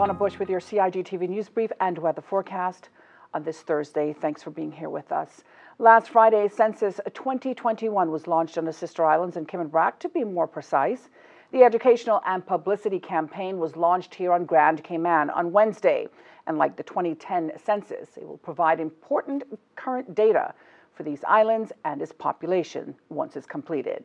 Donna Bush with your CIG-TV News Brief and weather forecast on this Thursday. Thanks for being here with us. Last Friday, Census 2021 was launched on the sister islands in Cayman Brac, to be more precise. The educational and publicity campaign was launched here on Grand Cayman on Wednesday. And like the 2010 census, it will provide important current data for these islands and its population once it's completed.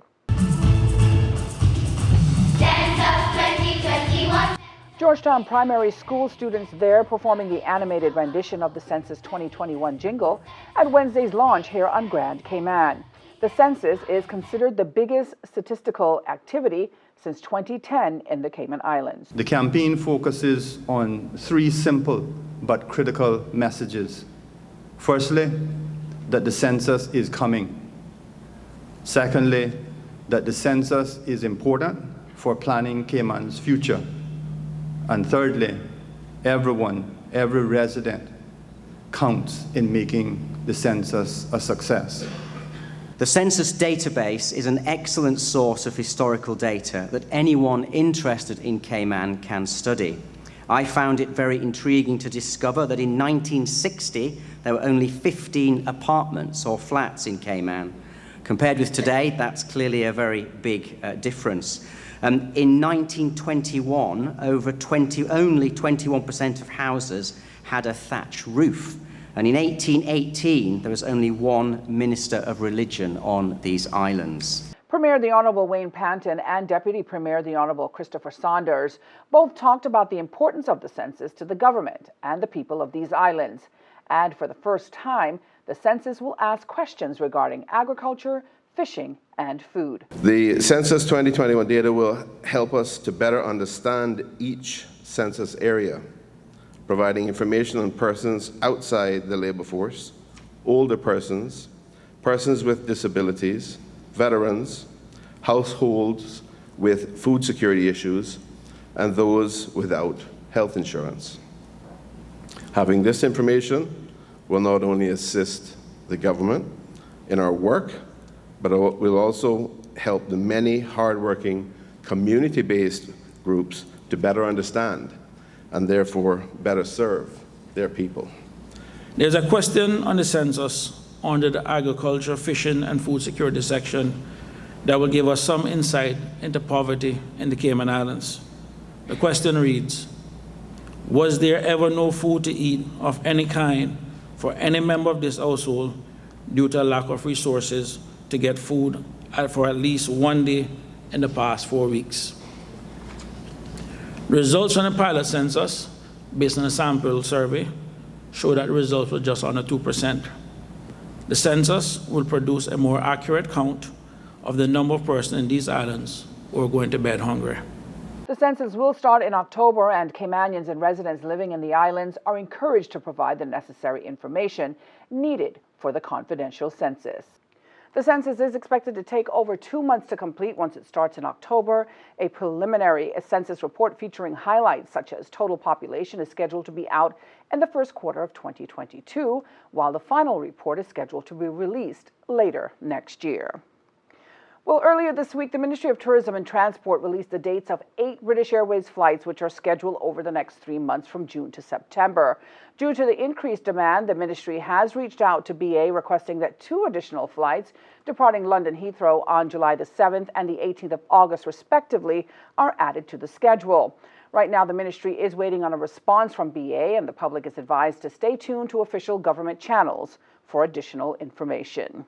Census 2021. Georgetown primary school students there performing the animated rendition of the Census 2021 jingle at Wednesday's launch here on Grand Cayman. The census is considered the biggest statistical activity since 2010 in the Cayman Islands. The campaign focuses on three simple but critical messages. Firstly, that the census is coming. Secondly, that the census is important for planning Cayman's future. And thirdly, everyone, every resident counts in making the census a success. The census database is an excellent source of historical data that anyone interested in Cayman can study. I found it very intriguing to discover that in 1960, there were only 15 apartments or flats in Cayman. Compared with today, that's clearly a very big difference. In 1921, only 21% of houses had a thatched roof. And in 1818, there was only one minister of religion on these islands. Premier the Honorable Wayne Panton and Deputy Premier the Honorable Christopher Saunders both talked about the importance of the census to the government and the people of these islands. And for the first time, the census will ask questions regarding agriculture, fishing, and food. The Census 2021 data will help us to better understand each census area, providing information on persons outside the labor force, older persons, persons with disabilities, veterans, households with food security issues, and those without health insurance. Having this information will not only assist the government in our work, but it will also help the many hardworking community-based groups to better understand and therefore better serve their people. There's a question on the census under the agriculture, fishing, and food security section that will give us some insight into poverty in the Cayman Islands. The question reads, was there ever no food to eat of any kind for any member of this household due to a lack of resources to get food for at least one day in the past 4 weeks? Results from the pilot census, based on a sample survey, show that the results were just under 2%. The census will produce a more accurate count of the number of persons in these islands who are going to bed hungry. The census will start in October, and Caymanians and residents living in the islands are encouraged to provide the necessary information needed for the confidential census. The census is expected to take over 2 months to complete once it starts in October. A preliminary census report featuring highlights such as total population is scheduled to be out in the first quarter of 2022, while the final report is scheduled to be released later next year. Well, earlier this week, the Ministry of Tourism and Transport released the dates of 8 British Airways flights, which are scheduled over the next 3 months from June to September. Due to the increased demand, the ministry has reached out to BA requesting that 2 additional flights departing London Heathrow on July the 7th and the 18th of August, respectively, are added to the schedule. Right now, the ministry is waiting on a response from BA, and the public is advised to stay tuned to official government channels for additional information.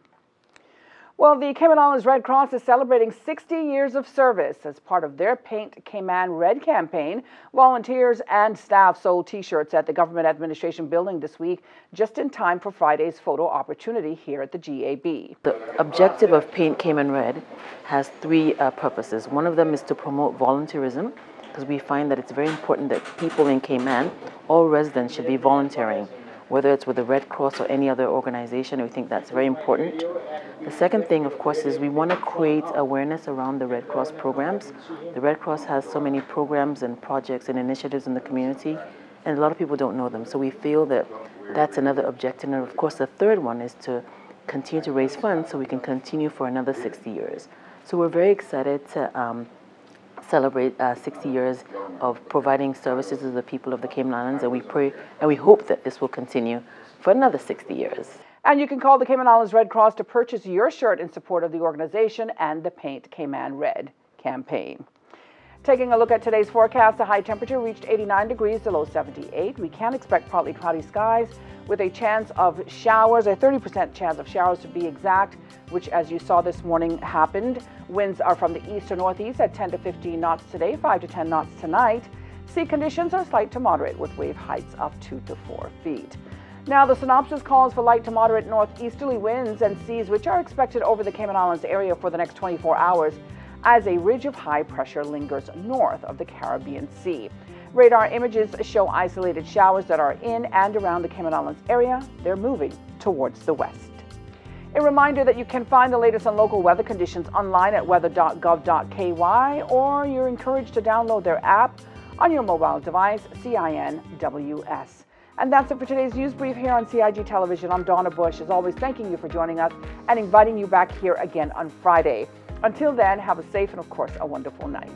Well, the Cayman Islands Red Cross is celebrating 60 years of service. As part of their Paint Cayman Red campaign, volunteers and staff sold T-shirts at the Government Administration Building this week, just in time for Friday's photo opportunity here at the GAB. The objective of Paint Cayman Red has 3 purposes. One of them is to promote volunteerism, because we find that it's very important that people in Cayman, all residents, should be volunteering, whether it's with the Red Cross or any other organization. We think that's very important. The second thing, of course, is we want to create awareness around the Red Cross programs. The Red Cross has so many programs and projects and initiatives in the community, and a lot of people don't know them. So we feel that that's another objective. And of course, the third one is to continue to raise funds so we can continue for another 60 years. So we're very excited to celebrate 60 years of providing services to the people of the Cayman Islands, and we pray and we hope that this will continue for another 60 years. And you can call the Cayman Islands Red Cross to purchase your shirt in support of the organization and the Paint Cayman Red campaign. Taking a look at today's forecast, the high temperature reached 89 degrees, the low 78. We can expect partly cloudy skies with a chance of showers, a 30% chance of showers to be exact, which, as you saw this morning, happened. Winds are from the east to northeast at 10 to 15 knots today, 5 to 10 knots tonight. Sea conditions are slight to moderate with wave heights of 2 to 4 feet. Now, the synopsis calls for light to moderate northeasterly winds and seas, which are expected over the Cayman Islands area for the next 24 hours as a ridge of high pressure lingers north of the Caribbean Sea. Radar images show isolated showers that are in and around the Cayman Islands area. They're moving towards the west. A reminder that you can find the latest on local weather conditions online at weather.gov.ky, or you're encouraged to download their app on your mobile device, CINWS. And that's it for today's news brief here on CIG Television. I'm Donna Bush, as always, thanking you for joining us and inviting you back here again on Friday. Until then, have a safe and, of course, a wonderful night.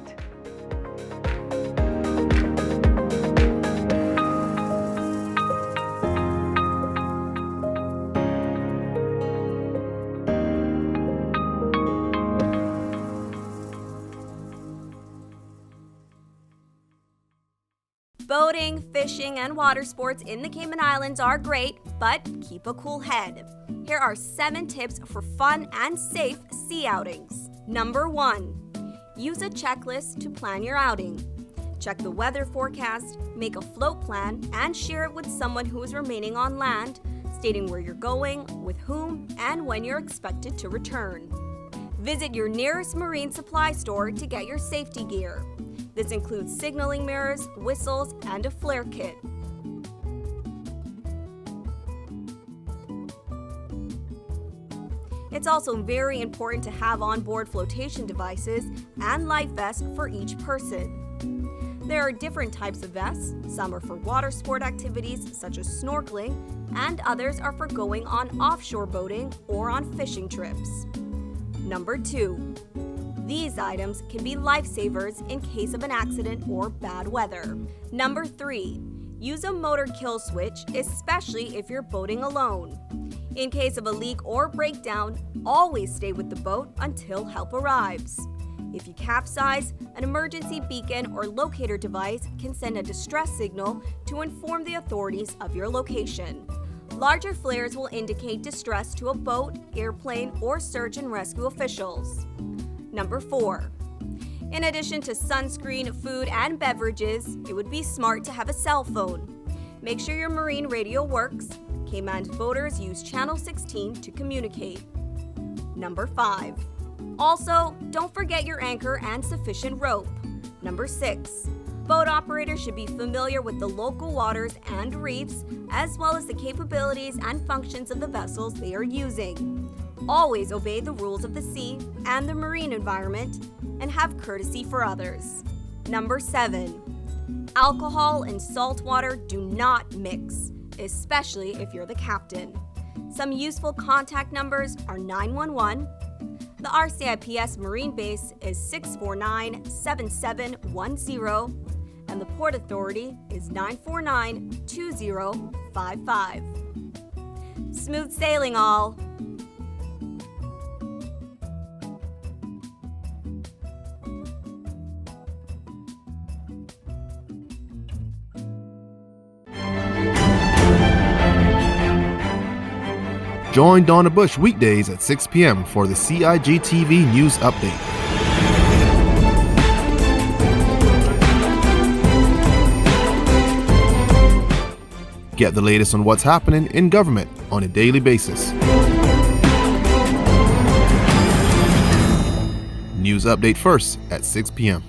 Boating, fishing, and water sports in the Cayman Islands are great, but keep a cool head. Here are 7 tips for fun and safe sea outings. Number 1. Use a checklist to plan your outing. Check the weather forecast, make a float plan, and share it with someone who is remaining on land, stating where you're going, with whom, and when you're expected to return. Visit your nearest marine supply store to get your safety gear. This includes signaling mirrors, whistles, and a flare kit. It's also very important to have on-board flotation devices and life vests for each person. There are different types of vests. Some are for water sport activities such as snorkeling, and others are for going on offshore boating or on fishing trips. Number 2. These items can be lifesavers in case of an accident or bad weather. Number 3. Use a motor kill switch, especially if you're boating alone. In case of a leak or breakdown, always stay with the boat until help arrives. If you capsize, an emergency beacon or locator device can send a distress signal to inform the authorities of your location. Larger flares will indicate distress to a boat, airplane, or search and rescue officials. Number 4. In addition to sunscreen, food, and beverages, it would be smart to have a cell phone. Make sure your marine radio works. Cayman's boaters use Channel 16 to communicate. Number 5. Also, don't forget your anchor and sufficient rope. Number 6. Boat operators should be familiar with the local waters and reefs, as well as the capabilities and functions of the vessels they are using. Always obey the rules of the sea and the marine environment, and have courtesy for others. Number 7. Alcohol and salt water do not mix, especially if you're the captain. Some useful contact numbers are 911. The RCIPS Marine Base is 649-7710, and the Port Authority is 949-2055. Smooth sailing, all! Join Donna Bush weekdays at 6 p.m. for the CIG TV News Update. Get the latest on what's happening in government on a daily basis. News Update first at 6 p.m.